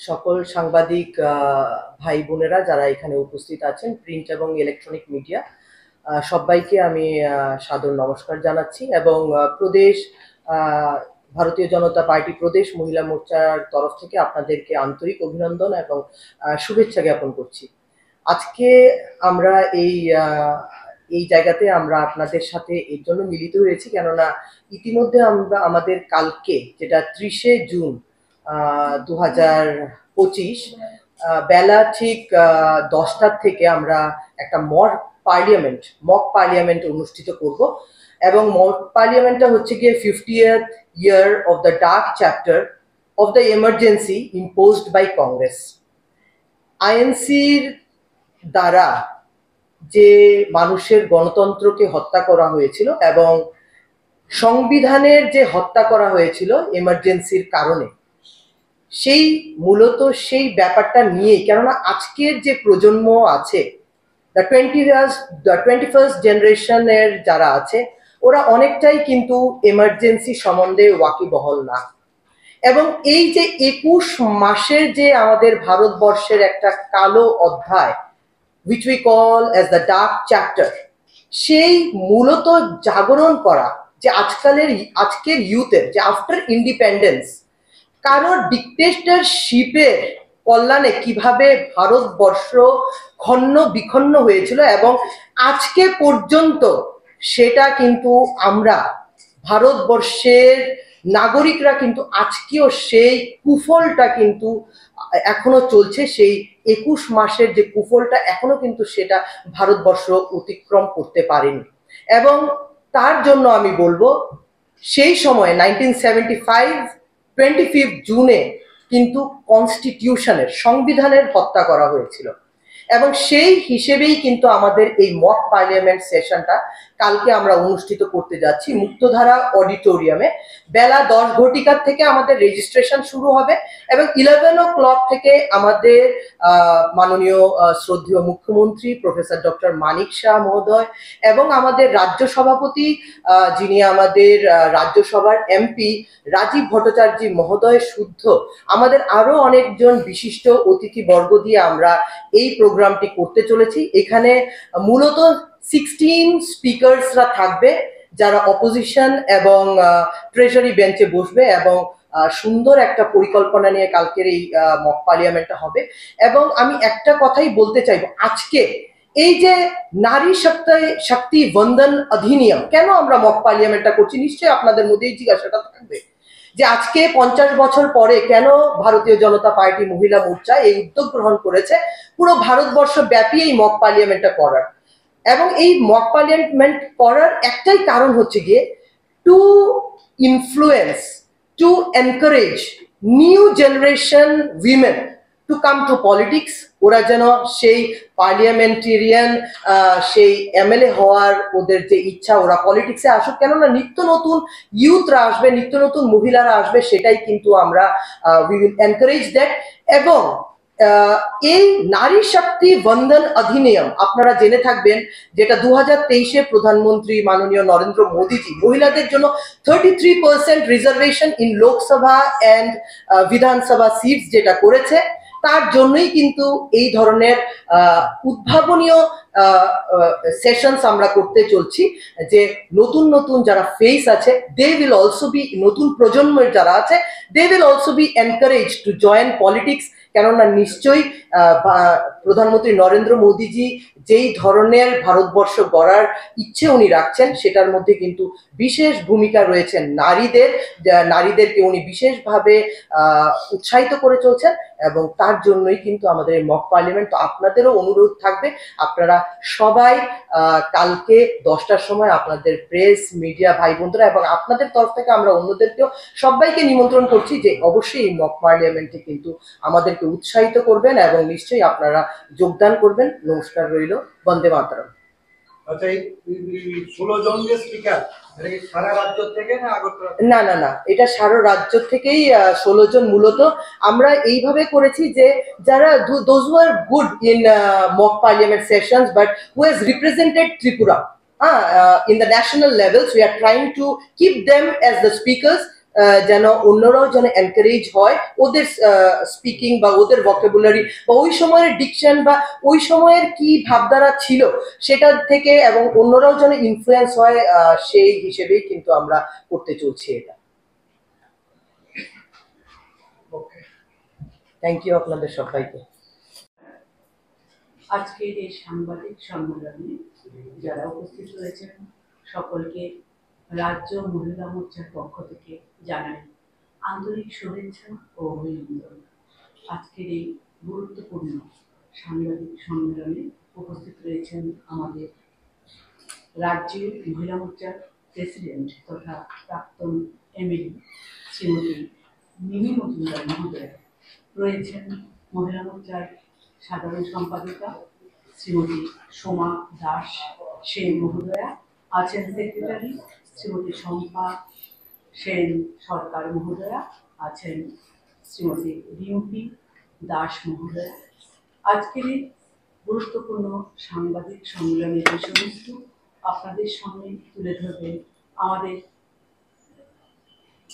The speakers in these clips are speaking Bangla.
সকল সাংবাদিক ভাই বোনেরা যারা এখানে উপস্থিত আছেন, প্রিন্ট এবং ইলেকট্রনিক মিডিয়া, সবাইকে আমি সাদর নমস্কার জানাচ্ছি এবং প্রদেশ ভারতীয় জনতা পার্টি প্রদেশ মহিলা মোর্চার তরফ থেকে আপনাদেরকে আন্তরিক অভিনন্দন এবং শুভেচ্ছা জ্ঞাপন করছি। আজকে আমরা এই জায়গাতে আমরা আপনাদের সাথে এর জন্য মিলিত হয়েছি কেননা ইতিমধ্যে আমরা আমাদের কালকে, যেটা 30শে জুন 2025 বেলা ঠিক 10টার থেকে আমরা একটা মক পার্লিয়ামেন্ট অনুষ্ঠিত করব এবং মক পার্লিয়ামেন্টটা হচ্ছে গিয়ে 50th year of the dark chapter of the emergency imposed by Congress. আইএনসির দ্বারা যে মানুষের গণতন্ত্রকে হত্যা করা হয়েছিল এবং সংবিধানের যে হত্যা করা হয়েছিল এমার্জেন্সির কারণে, মূলত সেই ব্যাপারটা নিয়ে, কেননা আজকের যে প্রজন্ম আছে, দ্য 21st জেনারেশনের যারা আছে, ওরা অনেকটাই কিন্তু এমার্জেন্সি সম্বন্ধে ওয়াকিবহল না। এবং এই যে 21 মাসের যে আমাদের ভারতবর্ষের একটা কালো অধ্যায়, which we call as the dark chapter, সেই মূলত জাগরণ করা যে আজকের ইউথের যে আফটার ইন্ডিপেন্ডেন্স কারোর ডিক্টেটরশিপের কল্যাণে কিভাবে ভারতবর্ষ খন্ন বিখন্ন হয়েছিল এবং আজকে পর্যন্ত সেটা কিন্তু আমরা ভারতবর্ষের নাগরিকরা কিন্তু আজকেও সেই কুফলটা কিন্তু এখনো চলছে। সেই 21 মাসের যে কুফলটা এখনো কিন্তু সেটা ভারতবর্ষ অতিক্রম করতে পারেনি। এবং তার জন্য আমি বলবো, সেই সময় 1975 25 জুনে কিন্তু কনস্টিটিউশনের সংবিধানের হত্যা করা হয়েছিল এবং সেই হিসেবেই কিন্তু আমাদের এই মক পার্লামেন্ট সেশনটা কালকে আমরা অনুষ্ঠিত করতে যাচ্ছি মুক্তধারা অডিটোরিয়ামে। বেলা 10 ঘটিকার থেকে আমাদের রেজিস্ট্রেশন শুরু হবে এবং 11 o'clock থেকে আমাদের মাননীয় শ্রদ্ধেয় মুখ্যমন্ত্রী প্রফেসর ডক্টর মানিক শাহ মহোদয় এবং আমাদের রাজ্য সভাপতি, যিনি আমাদের রাজ্যসভার এমপি রাজীব ভট্টাচার্য মহোদয় শুদ্ধ, আমাদের আরো অনেকজন বিশিষ্ট অতিথিবর্গ দিয়ে আমরা এই প্রোগ্রামটি করতে চলেছি। এখানে মূলত 16 স্পিকার্সরা থাকবে যারা অপোজিশন এবং ট্রেজারি বেঞ্চে বসবে এবং সুন্দর একটা পরিকল্পনা নিয়ে কালকের এই মক পার্লামেন্টটা হবে। এবং আমি একটা কথাই বলতে চাইবো, আজকে এই যে নারী শক্তি বন্দন অধিনিয়ম, কেন আমরা মক পার্লামেন্টটা করছি, নিশ্চয়ই আপনাদের মধ্যে এই জিজ্ঞাসাটা থাকবে যে আজকে 50 বছর পরে কেন ভারতীয় জনতা পার্টি মহিলা মোর্চা এই উদ্যোগ গ্রহণ করেছে পুরো ভারতবর্ষ ব্যাপী এই মক পার্লামেন্টটা করার। এবং এই মক পার্লামেন্ট করার একটাই কারণ হচ্ছে গিয়ে to influence, to encourage new generation women to come to politics. ওরা যেন সেই পার্লিয়ামেন্টেরিয়ান, সেই এমএলএ হওয়ার ওদের যে ইচ্ছা, ওরা পলিটিক্সে আসুক, কেননা নিত্য নতুন ইউথরা আসবে, নিত্য নতুন মহিলারা আসবে, সেটাই কিন্তু আমরা উই উইল এনকারেজ দ্যাট। এবং এই নারী শক্তি বন্দন অধিনিয়ম আপনারা জেনে থাকবেন, যেটা 2023-এ প্রধানমন্ত্রী মাননীয় নরেন্দ্র মোদীজি মহিলাদের জন্য 33% রিজার্ভেশন ইন লোকসভা অ্যান্ড বিধানসভা সিটস যেটা করেছে, তার জন্যই কিন্তু এই ধরনের উদ্ভাবনীয় সেশনস আমরা করতে চলছি, যে নতুন নতুন যারা ফেস আছে, দে উইল অলসো বি, নতুন প্রজন্মের যারা আছে, they will also be encourage to join politics. কেননা নিশ্চয়ই প্রধানমন্ত্রী নরেন্দ্র মোদীজি যেই ধরনের ভারতবর্ষ গড়ার ইচ্ছে উনি রাখছেন, সেটার মধ্যে কিন্তু বিশেষ ভূমিকা রয়েছে নারীদেরকে উনি বিশেষভাবে উৎসাহিত করে চলছেন এবং তার জন্যই কিন্তু আমাদের এই মক পার্লামেন্ট। তো আপনাদেরও অনুরোধ থাকবে, আপনারা সবাই কালকে 10টার সময় আপনাদের প্রেস মিডিয়া ভাই বোনরা এবং আপনাদের তরফ থেকে আমরা অন্যদেরকেও সবাইকে নিমন্ত্রণ করছি যে অবশ্যই এই মক পার্লামেন্টে কিন্তু আমাদেরকে উৎসাহিত করবেন এবং নিশ্চয়ই আপনারা যোগদান করবেন। নমস্কার রইল, বন্দে মাতরম। আচ্ছা, এই 16 জন যে স্পিকার, সারা রাজ্য থেকে না আগরতলা? না না না, এটা সারা রাজ্য থেকেই 16 জন। মূলত আমরা এইভাবে করেছি যে যারা those who are good in mock parliament sessions but who has represented Tripura in the national levels, we are trying to keep them as the speakers যেন অন্যরাও যেন এনকারেজ হয় ওদের স্পিকিং বা ওদের ভোকাবুলারি বা ওই সময়ের ডিকশন বা ওই সময়ের কি ভাবধারা ছিল সেটার থেকে, এবং অন্যরাও যেন ইনফ্লুয়েন্স হয়, সেই হিসেবেই কিন্তু আমরা করতে চলছি এটা। থ্যাংক ইউ আপনাদের সবাইকে। আজকের এই সাংবাদিক সম্মেলনে যারা উপস্থিত রয়েছেন সকলকে রাজ্য মহিলা মোর্চার পক্ষ থেকে জানাই আন্তরিক শুভেচ্ছা ও অভিনন্দন। আজকের এই গুরুত্বপূর্ণ সাংবাদিক সম্মেলনে উপস্থিত রয়েছেন আমাদের রাজ্যের মহিলা মোর্চার প্রেসিডেন্ট তথা প্রাক্তন এমএলএ শ্রীমতী মিমি মজুমদার মহোদয়া, রয়েছেন মহিলা মোর্চার সাধারণ সম্পাদিকা শ্রীমতী সোমা দাস সেন মহোদয়া, আছেন সেক্রেটারি শ্রীমতী শম্পা সেন সরকার মহোদয়া, আছেন শ্রীমতী রিম্পি দাস মহোদয়া। আজকের এই গুরুত্বপূর্ণ সাংবাদিক সম্মেলনের বিষয়বস্তু আপনাদের সামনে তুলে ধরবেন আমাদের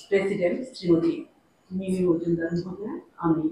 প্রেসিডেন্ট শ্রীমতী মিমি মজুমদার মহোদয়া। আমি